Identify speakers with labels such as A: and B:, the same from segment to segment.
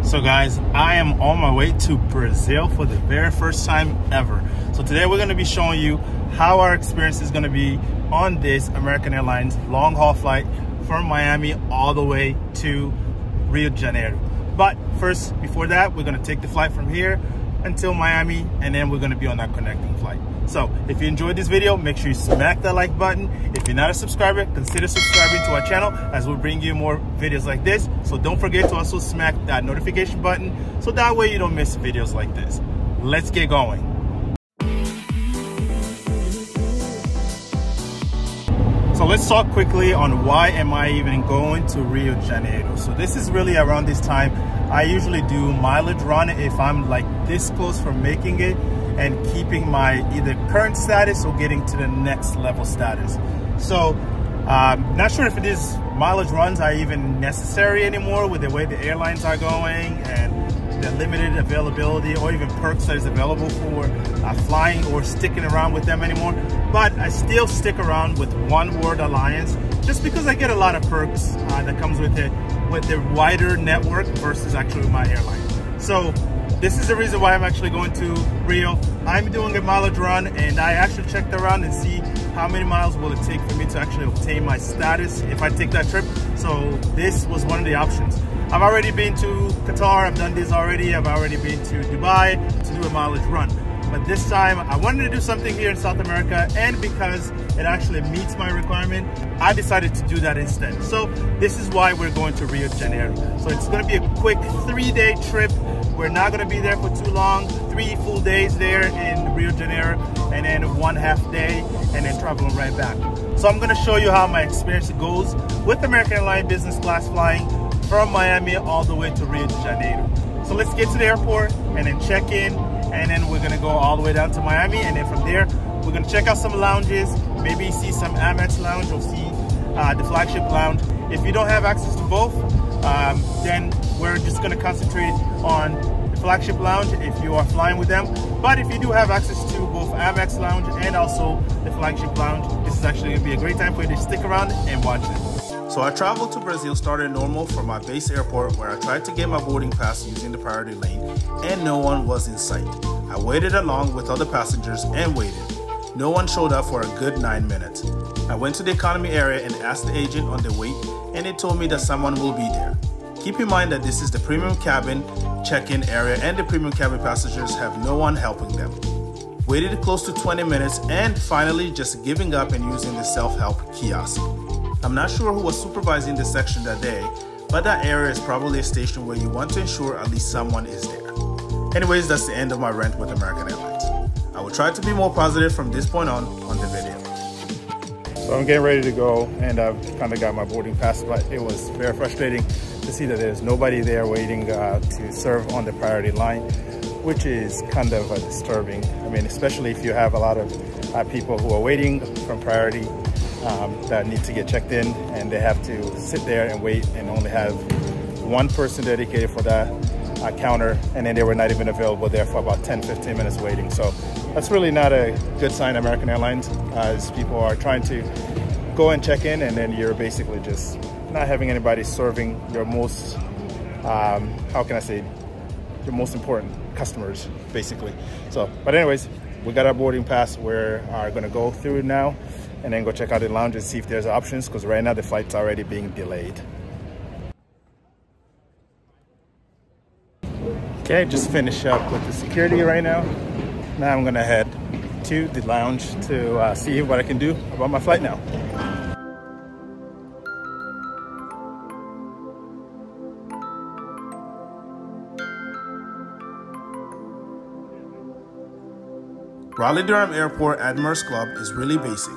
A: So guys, I am on my way to Brazil for the very first time ever. So today we're going to be showing you how our experience is going to be on this American Airlines long haul flight from Miami all the way to Rio de Janeiro. But first, before that, we're going to take the flight from here until Miami, and then we're going to be on that connecting flight. So if you enjoyed this video, make sure you smack that like button. If you're not a subscriber, consider subscribing to our channel as we'll bring you more videos like this. So don't forget to also smack that notification button so that way you don't miss videos like this. Let's get going. So let's talk quickly on why am I even going to Rio de Janeiro. So this is really around this time. I usually do mileage run if I'm like this close from making it and keeping my either current status or getting to the next level status. So not sure if these mileage runs are even necessary anymore with the way the airlines are going and the limited availability or even perks that is available for flying or sticking around with them anymore. But I still stick around with One World Alliance just because I get a lot of perks that comes with it, with the wider network versus actually my airline. So this is the reason why I'm actually going to Rio. I'm doing a mileage run and I actually checked around and see how many miles will it take for me to actually obtain my status if I take that trip. So this was one of the options. I've already been to Qatar, I've done this already. I've already been to Dubai to do a mileage run. But this time I wanted to do something here in South America, and because it actually meets my requirement, I decided to do that instead. So this is why we're going to Rio de Janeiro. So it's going to be a quick 3-day trip. We're not going to be there for too long. 3 full days there in Rio de Janeiro, and then 1 half day, and then traveling right back. So I'm going to show you how my experience goes with American Airlines Business Class flying from Miami all the way to Rio de Janeiro. So let's get to the airport and then check in, and then we're going to go all the way down to Miami, and then from there we're going to check out some lounges, maybe see some Amex Lounge or see the Flagship Lounge. If you don't have access to both, then we're just going to concentrate on the Flagship Lounge if you are flying with them. But if you do have access to both Amex Lounge and also the Flagship Lounge, this is actually going to be a great time for you to stick around and watch it. So our travel to Brazil started normal from my base airport, where I tried to get my boarding pass using the priority lane and no one was in sight. I waited along with other passengers and waited. No one showed up for a good 9 minutes. I went to the economy area and asked the agent on the wait, and they told me that someone will be there. Keep in mind that this is the premium cabin check-in area and the premium cabin passengers have no one helping them. Waited close to 20 minutes and finally just giving up and using the self-help kiosk. I'm not sure who was supervising this section that day, but that area is probably a station where you want to ensure at least someone is there. Anyways, that's the end of my rant with American Airlines. I will try to be more positive from this point on the video. So I'm getting ready to go, and I've kind of got my boarding pass, but it was very frustrating to see that there's nobody there waiting to serve on the priority line, which is kind of disturbing. I mean, especially if you have a lot of people who are waiting from priority that need to get checked in, and they have to sit there and wait and only have one person dedicated for that counter, and then they were not even available there for about 10-15 minutes waiting. So that's really not a good sign, American Airlines, as people are trying to go and check in, and then you're basically just not having anybody serving your most, how can I say, your most important customers, basically. So, but anyways, we got our boarding pass. We are gonna go through it now and then go check out the lounge and see if there's options, because right now the flight's already being delayed. Okay, just finished up with the security right now. Now I'm gonna head to the lounge to see what I can do about my flight now.
B: Raleigh Durham Airport Admirals Club is really basic,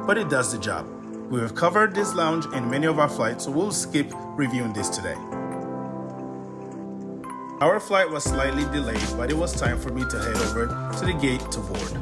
B: but it does the job. We have covered this lounge in many of our flights, so we'll skip reviewing this today. Our flight was slightly delayed, but it was time for me to head over to the gate to board.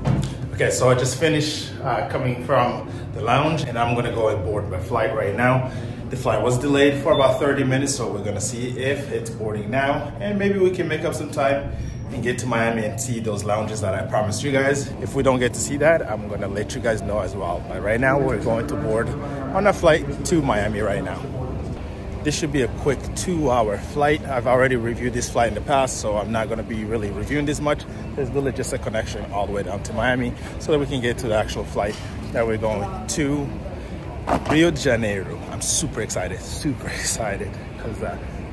A: Okay, so I just finished coming from the lounge, and I'm gonna go and board my flight right now. The flight was delayed for about 30 minutes, so we're gonna see if it's boarding now, and maybe we can make up some time and get to Miami and see those lounges that I promised you guys. If we don't get to see that, I'm gonna let you guys know as well. But right now, we're going to board on a flight to Miami right now. This should be a quick 2-hour flight. I've already reviewed this flight in the past, so I'm not going to be really reviewing this much. There's really just a connection all the way down to Miami so that we can get to the actual flight that we're going to Rio de Janeiro. I'm super excited because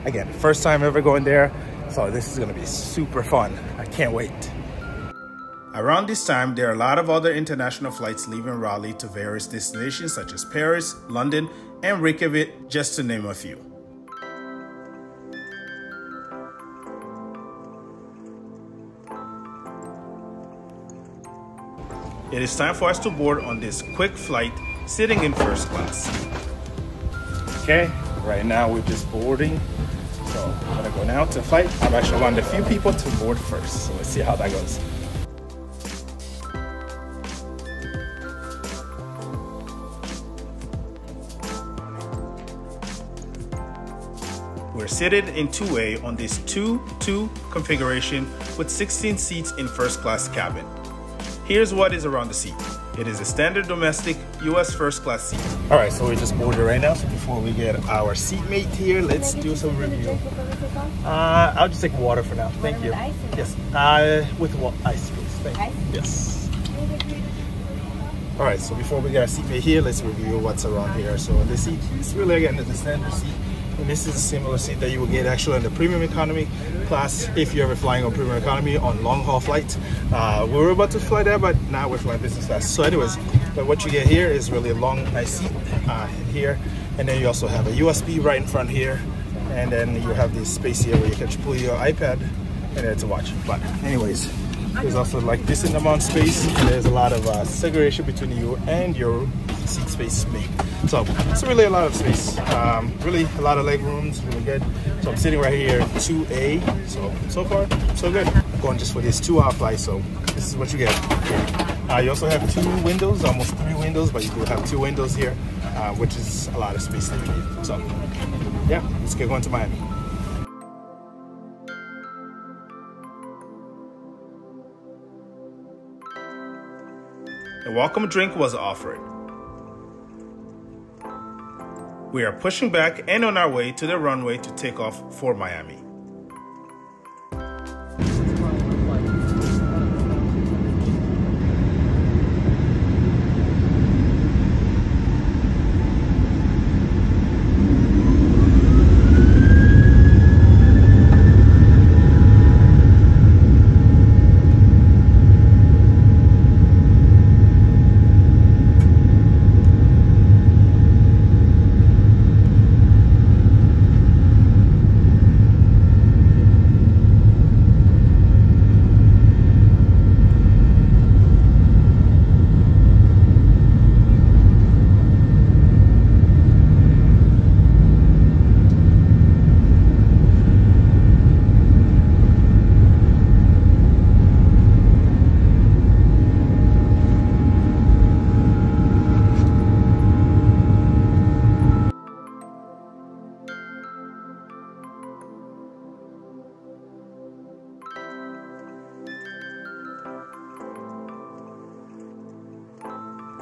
A: again, first time ever going there, so this is going to be super fun. I can't wait.
B: Around this time, there are a lot of other international flights leaving Raleigh to various destinations such as Paris, London, and Reykjavik, just to name a few. It is time for us to board on this quick flight, sitting in first class.
A: Okay, right now we're just boarding. So I'm gonna go now to flight. I'm actually one of the few people to board first, so let's see how that goes.
B: We're seated in 2A on this 2-2 configuration with 16 seats in first class cabin. Here's what is around the seat. It is a standard domestic US first class seat.
A: All right, so we just boarded right now. So before we get our seatmate here, let's do some review. I'll just take water for now. Thank you. Yes, with what ice, please. Thank you. Yes. All right, so before we get our seatmate here, let's review what's around here. So the seat is really, again, the standard seat. And this is a similar seat that you will get actually in the premium economy class if you're ever flying on premium economy on long haul flights. We were about to fly there, but now we're flying business class. So anyways, but what you get here is really a long, nice seat in here. And then you also have a USB right in front here. And then you have this space here where you can pull your iPad and then to watch. But anyways, there's also like this in the amount of space. There's a lot of segregation between you and your seat space mate. So it's really a lot of space, really a lot of leg rooms, really good. So I'm sitting right here, 2A. So far, so good. I'm going just for this 2-hour flight, so this is what you get. You also have 2 windows, almost 3 windows, but you do have 2 windows here, which is a lot of space that you need. So yeah, let's get going to Miami.
B: A welcome drink was offered. We are pushing back and on our way to the runway to take off for Miami.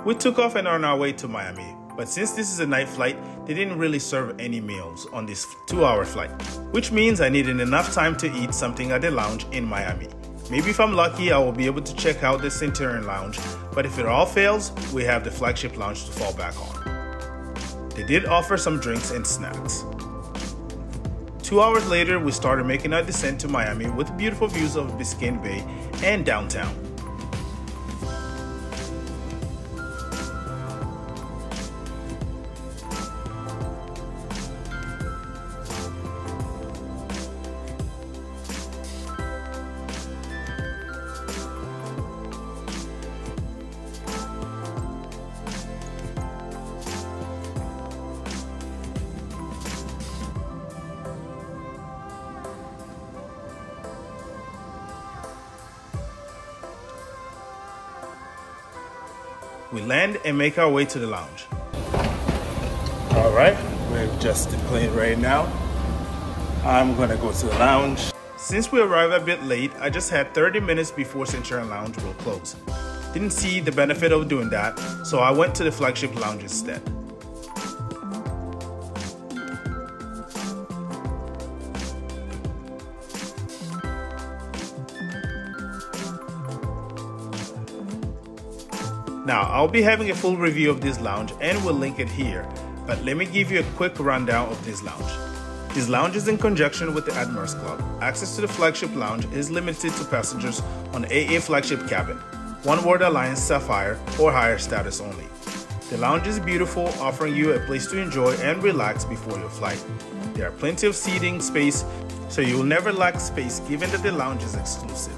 B: We took off and are on our way to Miami, but since this is a night flight, they didn't really serve any meals on this 2-hour flight, which means I needed enough time to eat something at the lounge in Miami. Maybe if I'm lucky, I will be able to check out the Centurion Lounge, but if it all fails, we have the Flagship Lounge to fall back on. They did offer some drinks and snacks. 2 hours later, we started making our descent to Miami with beautiful views of Biscayne Bay and downtown. We land and make our way to the lounge.
A: All right, we're just deplaned right now. I'm gonna go to the lounge.
B: Since we arrived a bit late, I just had 30 minutes before Centurion Lounge will close. Didn't see the benefit of doing that, so I went to the Flagship Lounge instead. Now, I'll be having a full review of this lounge and we'll link it here, but let me give you a quick rundown of this lounge. This lounge is in conjunction with the Admirals Club. Access to the Flagship Lounge is limited to passengers on AA Flagship cabin, One World Alliance Sapphire or higher status only. The lounge is beautiful, offering you a place to enjoy and relax before your flight. There are plenty of seating space, so you will never lack space given that the lounge is exclusive.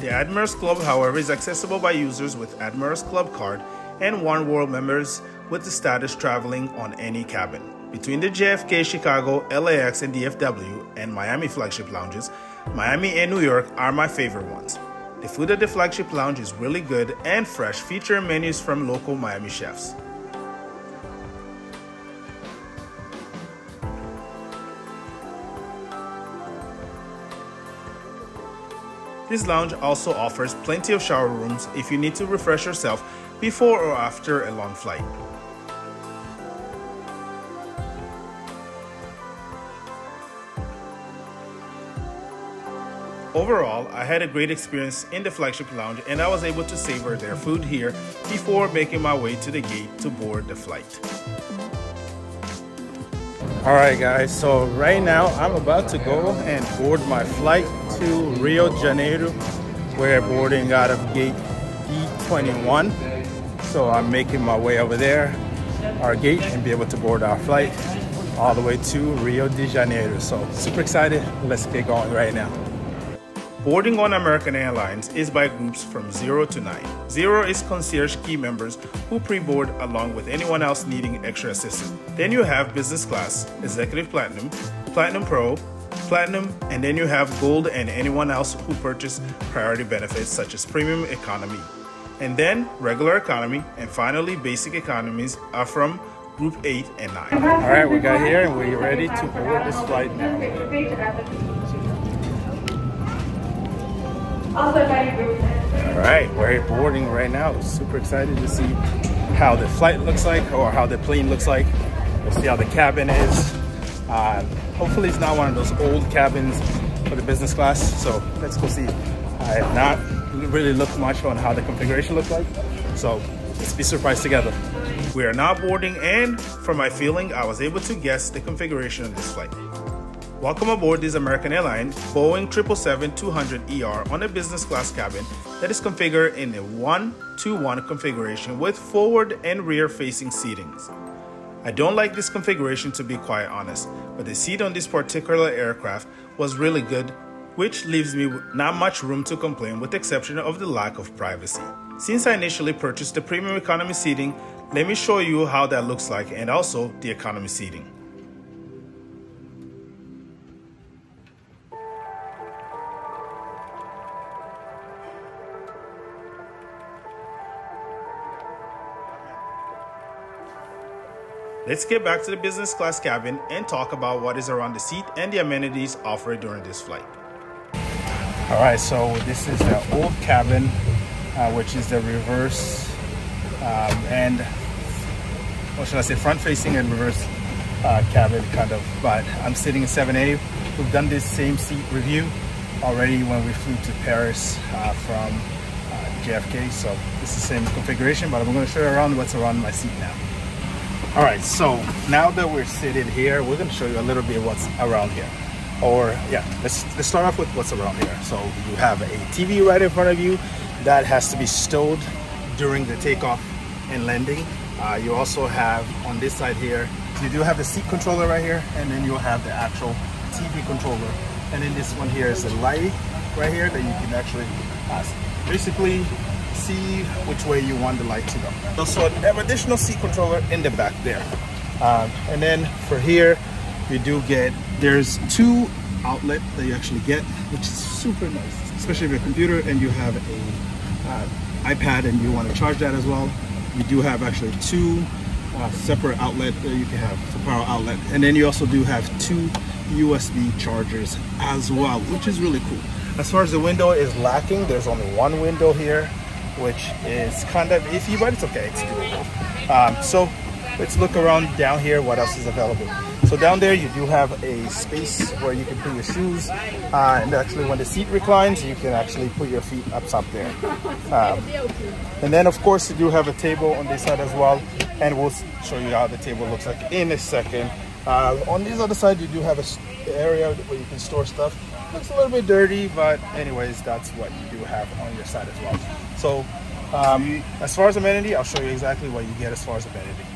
B: The Admirals Club, however, is accessible by users with Admirals Club card and One World members with the status traveling on any cabin. Between the JFK, Chicago, LAX, and DFW and Miami Flagship Lounges, Miami and New York are my favorite ones. The food at the Flagship Lounge is really good and fresh, featuring menus from local Miami chefs. This lounge also offers plenty of shower rooms if you need to refresh yourself before or after a long flight. Overall, I had a great experience in the Flagship Lounge and I was able to savor their food here before making my way to the gate to board the flight.
A: Alright guys, so right now I'm about to go and board my flight to Rio de Janeiro. We're boarding out of gate E21. So I'm making my way over there, our gate, and be able to board our flight all the way to Rio de Janeiro. So super excited, let's get going right now.
B: Boarding on American Airlines is by groups from 0 to 9. 0 is concierge key members who pre-board along with anyone else needing extra assistance. Then you have business class, executive platinum, platinum pro, platinum, and then you have gold and anyone else who purchase priority benefits such as premium economy. And then regular economy, and finally basic economies are from group 8 and 9.
A: Alright, we got here and we're ready to board this flight now. Alright, we're boarding right now. Super excited to see how the flight looks like, or how the plane looks like. Let's see how the cabin is. Hopefully it's not one of those old cabins for the business class, so let's go see. I have not really looked much on how the configuration looks like, so let's be surprised together.
B: We are now boarding, and from my feeling, I was able to guess the configuration of this flight. Welcome aboard this American Airlines Boeing 777-200 on a business class cabin that is configured in a 1-to-1 configuration with forward and rear facing seatings. I don't like this configuration, to be quite honest, but the seat on this particular aircraft was really good, which leaves me with not much room to complain with the exception of the lack of privacy. Since I initially purchased the premium economy seating, let me show you how that looks like and also the economy seating. Let's get back to the business class cabin and talk about what is around the seat and the amenities offered during this flight.
A: All right, so this is the old cabin, which is the reverse and, what should I say, front facing and reverse cabin kind of, but I'm sitting in 7A. We've done this same seat review already when we flew to Paris from JFK, so this is the same configuration, but I'm going to show you around what's around my seat now. All right, so now that we're seated here, we're going to show you a little bit what's around here. Or yeah, let's start off with what's around here. So you have a TV right in front of you that has to be stowed during the takeoff and landing. You also have on this side here, you do have the seat controller right here, and then you'll have the actual TV controller. And then this one here is the light right here that you can actually basically see which way you want the light to go. Also have additional seat controller in the back there. And then for here, you do get, there's 2 outlets that you actually get, which is super nice, especially if you're a computer and you have a iPad and you want to charge that as well. You do have actually 2 separate outlets that you can have for power outlet, and then you also do have 2 USB chargers as well, which is really cool. As far as the window is lacking, there's only 1 window here, which is kind of iffy, but it's okay, it's doable. So let's look around down here, what else is available. So down there you do have a space where you can put your shoes, and actually when the seat reclines, you can actually put your feet up top there. And then of course you do have a table on this side as well, and we'll show you how the table looks like in a second. On this other side you do have an area where you can store stuff. Looks a little bit dirty, but anyways, that's what you do have on your side as well. So as far as amenity, I'll show you exactly what you get as far as amenity.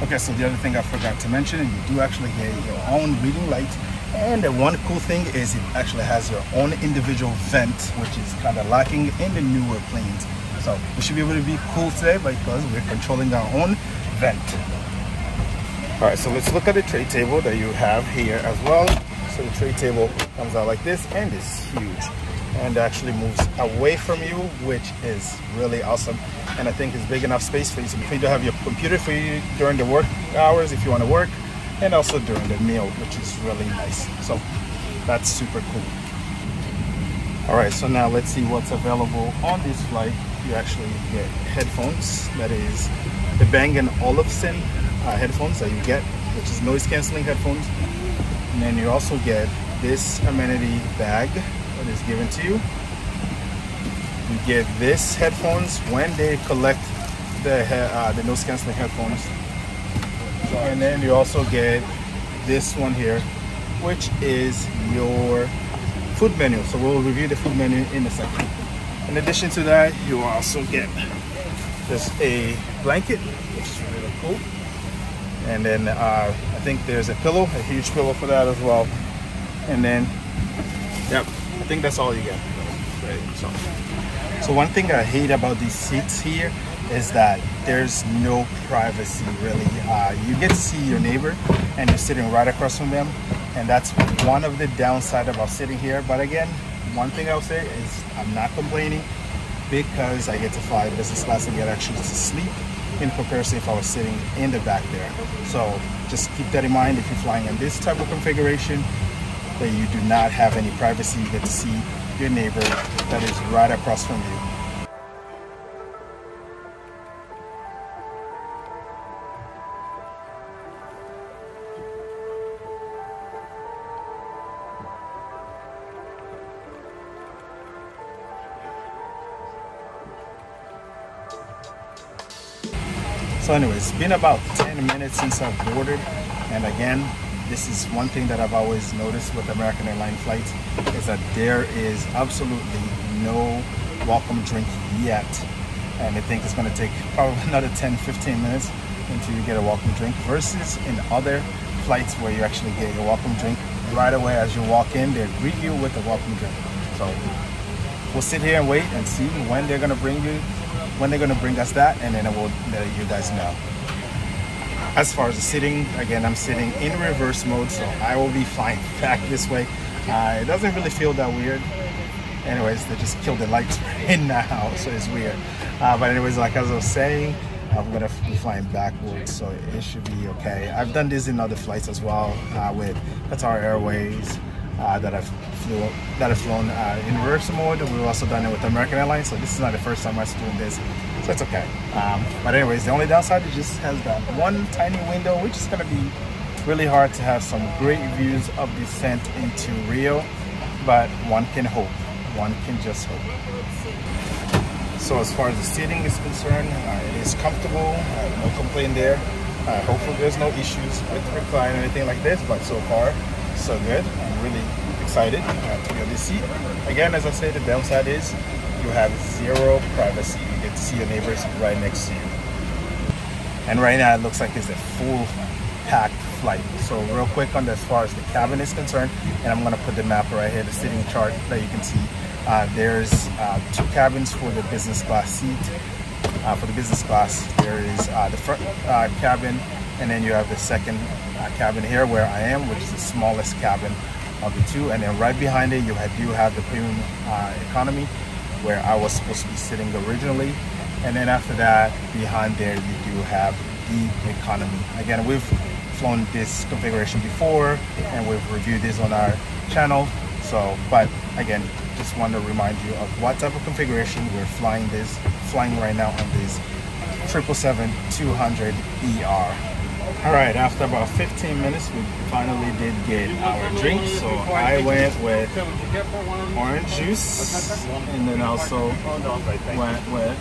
A: Okay, so the other thing I forgot to mention, you do actually get your own reading light, and the one cool thing is it actually has your own individual vent, which is kind of lacking in the newer planes. So we should be able to be cool today because we're controlling our own vent. All right, so let's look at the tray table that you have here as well. So the tray table comes out like this, and it's huge, and actually moves away from you, which is really awesome. And I think it's big enough space for you to have your computer for you during the work hours if you want to work, and also during the meal, which is really nice. So that's super cool. All right, so now let's see what's available on this flight. You actually get headphones, that is the Bang & Olufsen headphones that you get, which is noise canceling headphones. And then you also get this amenity bag that is given to you. You get this headphones when they collect the noise canceling headphones. And then you also get this one here, which is your food menu. So we'll review the food menu in a second. In addition to that, you also get just a blanket, which is really cool. And then I think there's a pillow, a huge pillow for that as well. And then, yep, I think that's all you get. Right, so one thing I hate about these seats here is that there's no privacy really. You get to see your neighbor and you're sitting right across from them, and that's one of the downside about sitting here. But again, one thing I'll say is I'm not complaining because I get to fly business class and get actually to sleep in comparison if I was sitting in the back there. So just keep that in mind if you're flying in this type of configuration, that you do not have any privacy. You get to see your neighbor that is right across from you. So anyways, it's been about 10 minutes since I've boarded, and again, this is one thing that I've always noticed with American Airlines flights, is that there is absolutely no welcome drink yet. And I think it's going to take probably another 10-15 minutes until you get a welcome drink, versus in other flights where you actually get your welcome drink right away as you walk in. They greet you with a welcome drink. So we'll sit here and wait and see when they're going to bring us that, and then I will let you guys know. As far as the sitting, again, I'm sitting in reverse mode, so I will be flying back this way. It doesn't really feel that weird. Anyways, they just killed the lights right now, so it's weird. But anyways, like as I was saying, I'm gonna be flying backwards, so it should be okay. I've done this in other flights as well, with Qatar Airways, that I've flown in reverse mode. We've also done it with American Airlines, so this is not the first time I'm doing this, so it's okay. But anyways, the only downside, it just has that one tiny window, which is going to be really hard to have some great views of descent into Rio, but one can hope. One can just hope. So as far as the seating is concerned, it is comfortable. No complaint there. Hopefully there's no issues with the recline or anything like this, but so far so good. I'm really excited to be on this seat. Again, as I said, the downside is you have zero privacy. You get to see your neighbors right next to you. And right now it looks like it's a full packed flight. So real quick on as far as the cabin is concerned, and I'm going to put the map right here, the seating chart that you can see. There's 2 cabins for the business class seat. For the business class, there is the front cabin, and then you have the second cabin here where I am, which is the smallest cabin of the 2. And then right behind it, you do have the premium economy, where I was supposed to be sitting originally. And then after that, behind there, you do have the economy. Again, we've flown this configuration before, and we've reviewed this on our channel. So, but again, just want to remind you of what type of configuration we're flying right now on this 777-200 ER. All right, after about 15 minutes, we finally did get our drink. So I went with orange juice and then also went with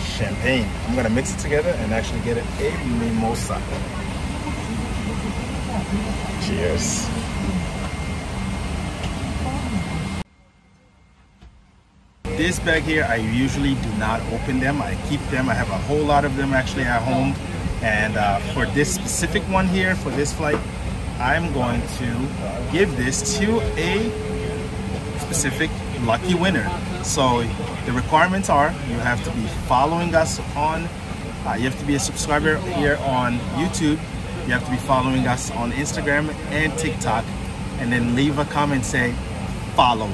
A: champagne. I'm gonna mix it together and actually get it a mimosa. Cheers. This bag here, I usually do not open them. I keep them. I have a whole lot of them actually at home. And for this specific one here, for this flight, I'm going to give this to a specific lucky winner. So the requirements are, you have to be following us on, you have to be a subscriber here on YouTube. You have to be following us on Instagram and TikTok, and then leave a comment saying followed.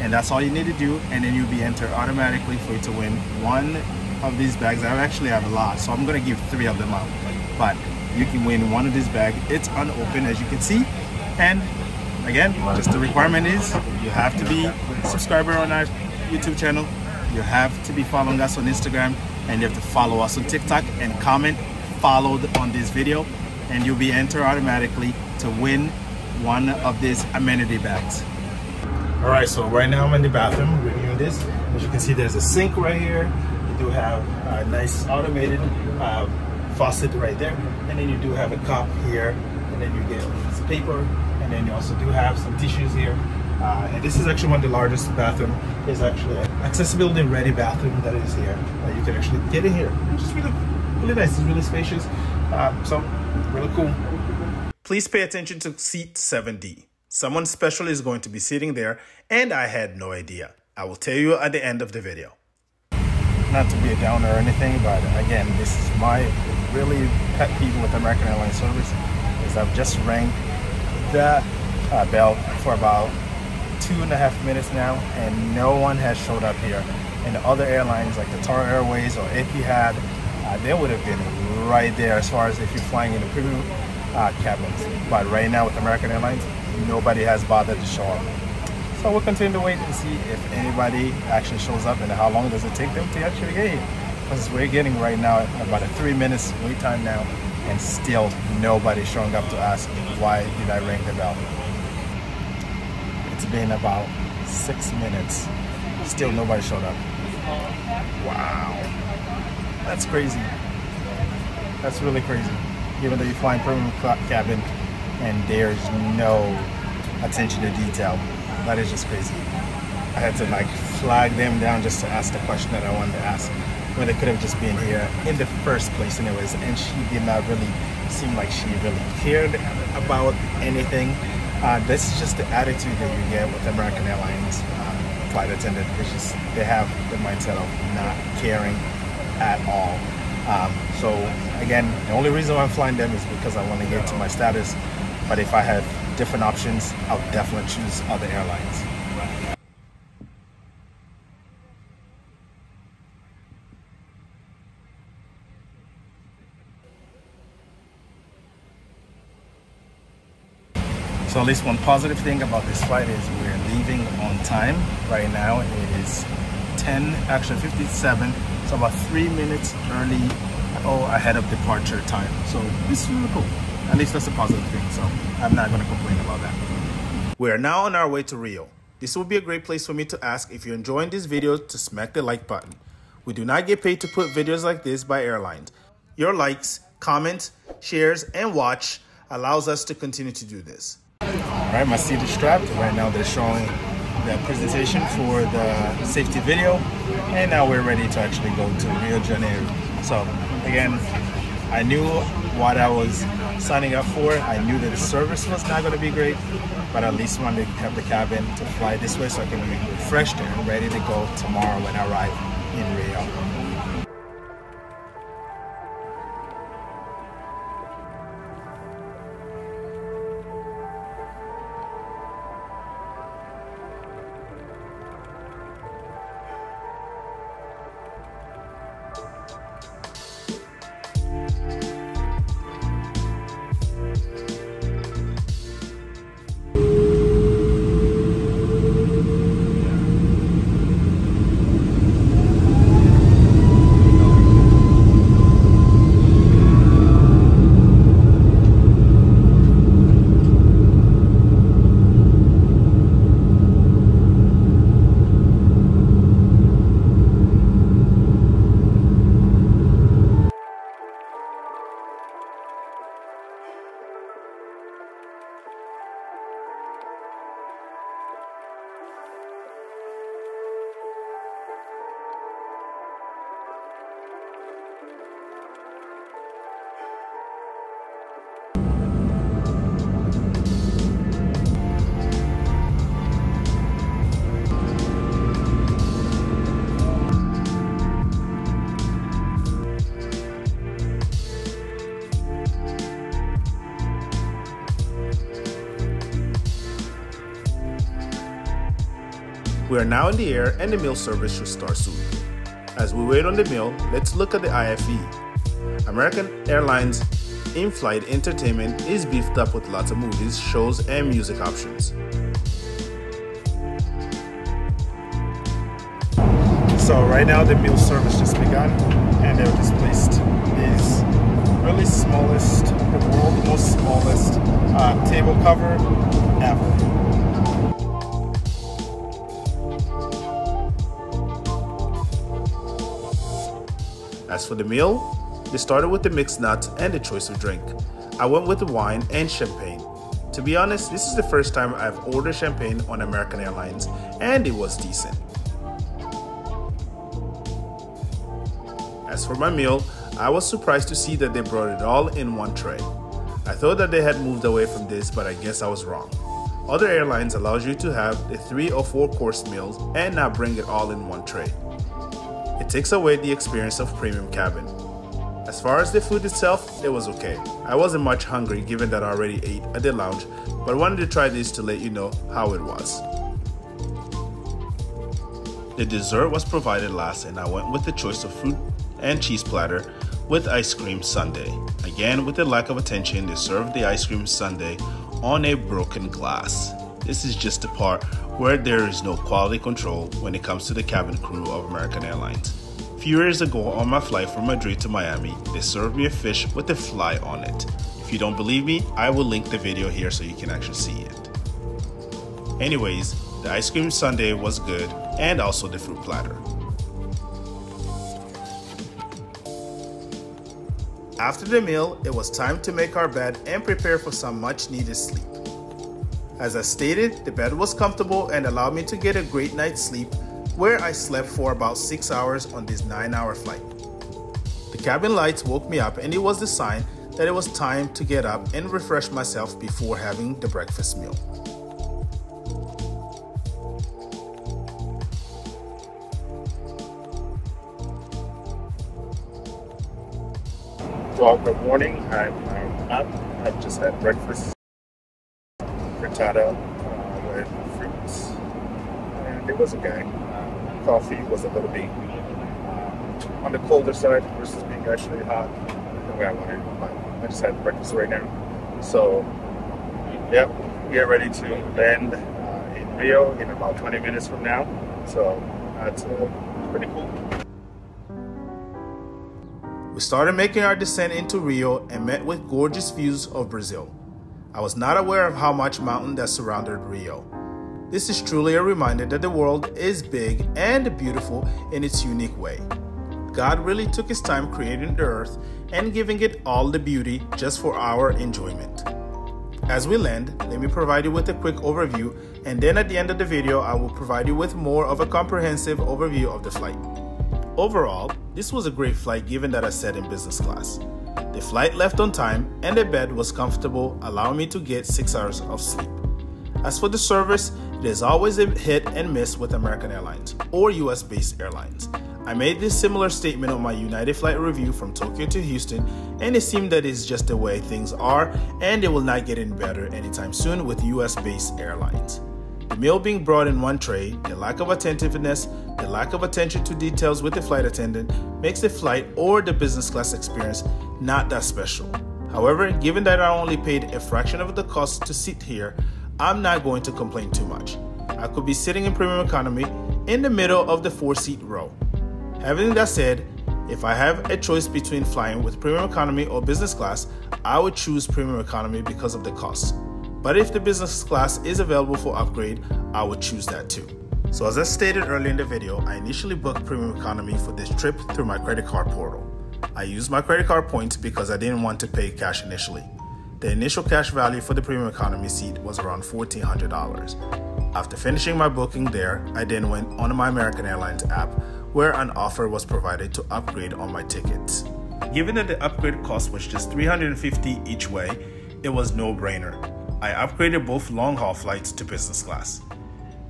A: And that's all you need to do, and then you'll be entered automatically for you to win one of these bags. I actually have a lot, so I'm gonna give 3 of them out, but you can win one of these bags. It's unopened, as you can see. And again, just the requirement is you have to be a subscriber on our YouTube channel, you have to be following us on Instagram, and you have to follow us on TikTok and comment followed on this video, and you'll be entered automatically to win one of these amenity bags. All right, so right now I'm in the bathroom reviewing this. As you can see, there's a sink right here. You do have a nice automated faucet right there. And then you do have a cup here. And then you get some paper. And then you also do have some tissues here. And this is actually one of the largest bathroom. It's actually an accessibility ready bathroom that is here. You can actually get in here. It's just really, really nice. It's really spacious. So really cool.
B: Please pay attention to seat 7D. Someone special is going to be sitting there, and I had no idea. I will tell you at the end of the video.
A: Not to be a downer or anything, but again, this is my really pet peeve with American Airlines service, is I've just rang the bell for about 2.5 minutes now, and no one has showed up here. And the other airlines like the Qatar Airways or Etihad, they would have been right there as far as if you're flying in the premium cabins. But right now with American Airlines, nobody has bothered to show up. So we'll continue to wait and see if anybody actually shows up and how long does it take them to actually get here. Because we're getting right now about a 3 minutes wait time now, and still nobody showing up to ask why did I ring the bell. It's been about 6 minutes, still nobody showed up. Wow, that's crazy. That's really crazy. Even though you're flying premium cabin and there's no attention to detail, that is just crazy. I had to like flag them down just to ask the question that I wanted to ask, when they could have just been here in the first place anyways. And she did not really seem like she really cared about anything. This is just the attitude that you get with American Airlines flight attendant. It's just, they have the mindset of not caring at all. So again, the only reason why I'm flying them is because I want to get to my status. But if I have different options, I'll definitely choose other airlines. So at least one positive thing about this flight is we're leaving on time. Right now it is 10:57, so about 3 minutes early ahead of departure time. So this is really cool. At least that's a positive thing, so I'm not going to complain about that.
B: We are now on our way to Rio. This will be a great place for me to ask if you're enjoying this video to smack the like button. We do not get paid to put videos like this by airlines. Your likes, comments, shares, and watch allows us to continue to do this.
A: All right, my seat is strapped. Right now they're showing the presentation for the safety video, and now we're ready to actually go to Rio de Janeiro. So again, I knew what I was signing up for. I knew that the service was not going to be great, but at least wanted to have the cabin to fly this way so I can be refreshed and ready to go tomorrow when I arrive in Rio.
B: We are now in the air and the meal service should start soon. As we wait on the meal, let's look at the IFE. American Airlines in-flight entertainment is beefed up with lots of movies, shows, and music options.
A: So right now the meal service just begun, and they've displaced is really smallest, the world's most smallest table cover ever.
B: As for the meal, they started with the mixed nuts and the choice of drink. I went with the wine and champagne. To be honest, this is the first time I've ordered champagne on American Airlines, and it was decent. As for my meal, I was surprised to see that they brought it all in one tray. I thought that they had moved away from this, but I guess I was wrong. Other airlines allows you to have the 3 or 4 course meals and not bring it all in one tray. It takes away the experience of premium cabin. As far as the food itself, it was okay. I wasn't much hungry given that I already ate at the lounge, but I wanted to try this to let you know how it was. The dessert was provided last, and I went with the choice of fruit and cheese platter with ice cream sundae. Again, with the lack of attention, they served the ice cream sundae on a broken glass. This is just the part where there is no quality control when it comes to the cabin crew of American Airlines. A few years ago on my flight from Madrid to Miami, they served me a fish with a fly on it. If you don't believe me, I will link the video here so you can actually see it. Anyways, the ice cream sundae was good, and also the fruit platter. After the meal, it was time to make our bed and prepare for some much needed sleep. As I stated, the bed was comfortable and allowed me to get a great night's sleep, where I slept for about 6 hours on this 9-hour flight. The cabin lights woke me up, and it was the sign that it was time to get up and refresh myself before having the breakfast meal.
A: Well, good morning. I'm up. I just had breakfast, frittata with fruits, and it was okay. Coffee was a little bit on the colder side versus being actually hot the way I wanted. But I just had breakfast right now. So, yeah, we are ready to land in Rio in about 20 minutes from now. So that's pretty cool.
B: We started making our descent into Rio and met with gorgeous views of Brazil. I was not aware of how much mountain that surrounded Rio. This is truly a reminder that the world is big and beautiful in its unique way. God really took his time creating the earth and giving it all the beauty just for our enjoyment. As we land, let me provide you with a quick overview, and then at the end of the video, I will provide you with more of a comprehensive overview of the flight. Overall, this was a great flight given that I sat in business class. The flight left on time and the bed was comfortable, allowing me to get 6 hours of sleep. As for the service, it is always a hit and miss with American Airlines or US-based airlines. I made this similar statement on my United flight review from Tokyo to Houston, and it seemed that it's just the way things are and it will not get any better anytime soon with US-based airlines. The meal being brought in one tray, the lack of attentiveness, the lack of attention to details with the flight attendant makes the flight or the business class experience not that special. However, given that I only paid a fraction of the cost to sit here, I'm not going to complain too much. I could be sitting in premium economy in the middle of the 4-seat row. Having that said, if I have a choice between flying with premium economy or business class, I would choose premium economy because of the cost. But if the business class is available for upgrade, I would choose that too. So as I stated earlier in the video, I initially booked premium economy for this trip through my credit card portal. I used my credit card points because I didn't want to pay cash initially. The initial cash value for the premium economy seat was around $1,400. After finishing my booking there, I then went on my American Airlines app where an offer was provided to upgrade on my tickets. Given that the upgrade cost was just $350 each way, it was no-brainer. I upgraded both long-haul flights to business class.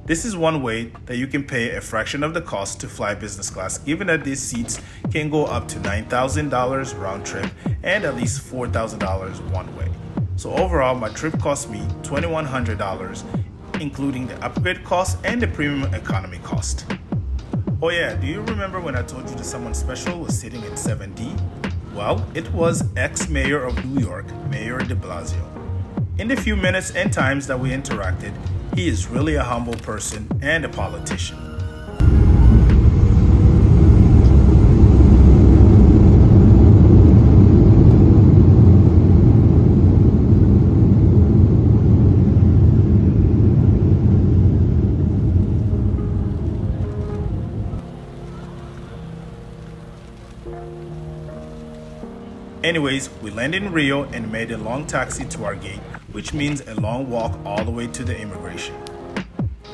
B: This is one way that you can pay a fraction of the cost to fly business class, given that these seats can go up to $9,000 round trip and at least $4,000 one way. So overall, my trip cost me $2,100 including the upgrade cost and the premium economy cost. Oh yeah, do you remember when I told you that someone special was sitting in 7D? Well, it was ex-mayor of New York, Mayor de Blasio. In the few minutes and times that we interacted, he is really a humble person and a politician. Anyways, we landed in Rio and made a long taxi to our gate, which means a long walk all the way to the immigration.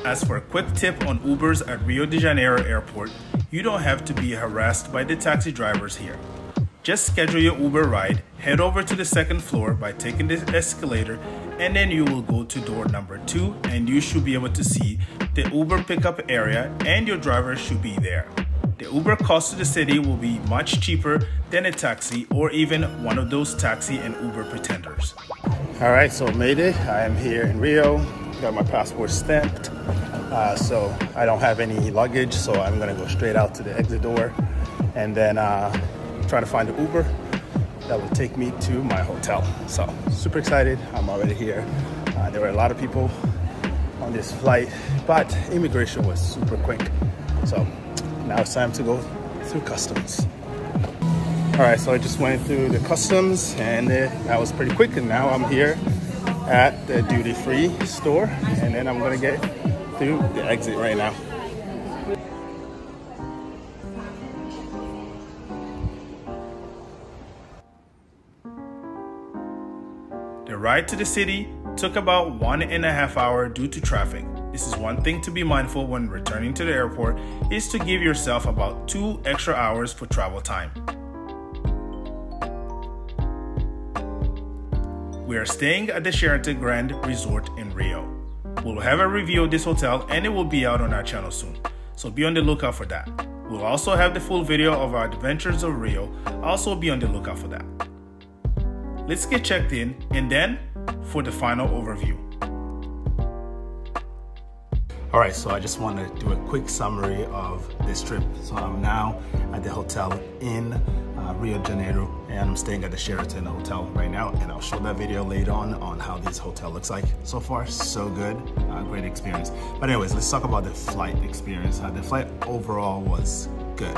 B: As for a quick tip on Ubers at Rio de Janeiro airport, you don't have to be harassed by the taxi drivers here. Just schedule your Uber ride, head over to the second floor by taking the escalator, and then you will go to door number 2 and you should be able to see the Uber pickup area and your driver should be there. The Uber cost to the city will be much cheaper than a taxi or even one of those taxi and Uber pretenders.
A: All right, so made it. I am here in Rio. Got my passport stamped. So I don't have any luggage, so I'm gonna go straight out to the exit door and then try to find an Uber that will take me to my hotel. So super excited. I'm already here. There were a lot of people on this flight, but immigration was super quick. So now it's time to go through customs. All right, so I just went through the customs and that was pretty quick. And now I'm here at the duty-free store and then I'm gonna get through the exit right now.
B: The ride to the city took about 1.5 hours due to traffic. This is one thing to be mindful when returning to the airport is to give yourself about 2 extra hours for travel time. We are staying at the Sheraton Grand Resort in Rio. We'll have a review of this hotel and it will be out on our channel soon, so be on the lookout for that. We'll also have the full video of our adventures of Rio, also be on the lookout for that. Let's get checked in and then for the final overview.
A: All right, so I just want to do a quick summary of this trip. So I'm now at the hotel in Rio de Janeiro and I'm staying at the Sheraton Hotel right now, and I'll show that video later on how this hotel looks like. So far, so good, great experience. But anyways, let's talk about the flight experience. The flight overall was good,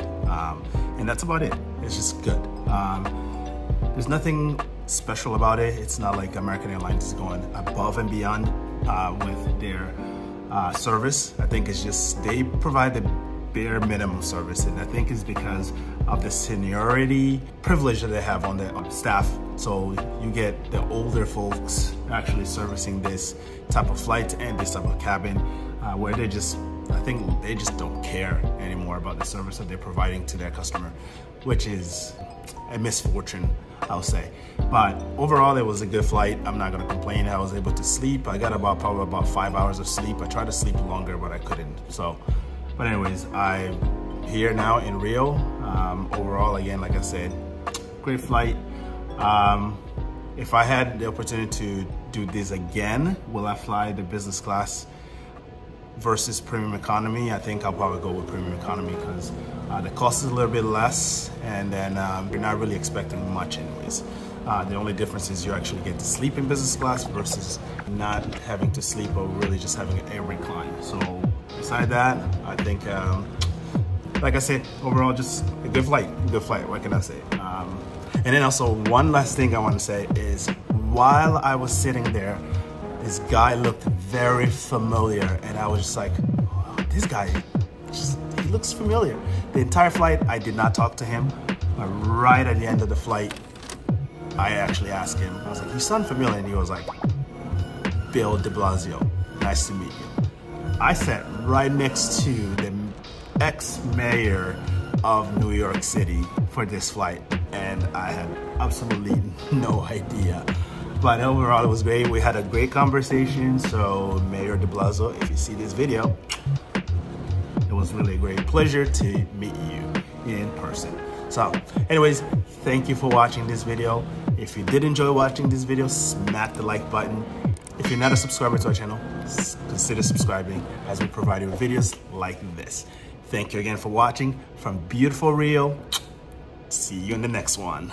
A: and that's about it. It's just good. There's nothing special about it. It's not like American Airlines is going above and beyond with their service. I think it's just they provide the bare minimum service, and I think it's because of the seniority privilege that they have on the staff. So you get the older folks actually servicing this type of flight and this type of cabin, where they just, I think they just don't care anymore about the service that they're providing to their customer, which is a misfortune, I'll say. But overall, it was a good flight. I'm not gonna complain. I was able to sleep. I got probably about 5 hours of sleep. I tried to sleep longer, but I couldn't. So, but anyways, I'm here now in Rio. Overall, again, like I said, great flight. If I had the opportunity to do this again, will I fly the business class versus premium economy? I think I'll probably go with premium economy because the cost is a little bit less, and then you're not really expecting much anyways. The only difference is you actually get to sleep in business class versus not having to sleep or really just having a recline. So beside that, I think, like I said, overall just a good flight, what can I say? And then also one last thing I want to say is while I was sitting there, this guy looked very familiar, and I was just like, oh, this guy, he looks familiar. The entire flight, I did not talk to him, but right at the end of the flight, I actually asked him, I was like, you sound familiar, and he was like, Bill de Blasio, nice to meet you. I sat right next to the ex-mayor of New York City for this flight, and I had absolutely no idea. But overall, it was great. We had a great conversation. So Mayor de Blasio, if you see this video, it was really a great pleasure to meet you in person. So anyways, thank you for watching this video. If you did enjoy watching this video, smack the like button. If you're not a subscriber to our channel, consider subscribing as we provide you with videos like this. Thank you again for watching from beautiful Rio. See you in the next one.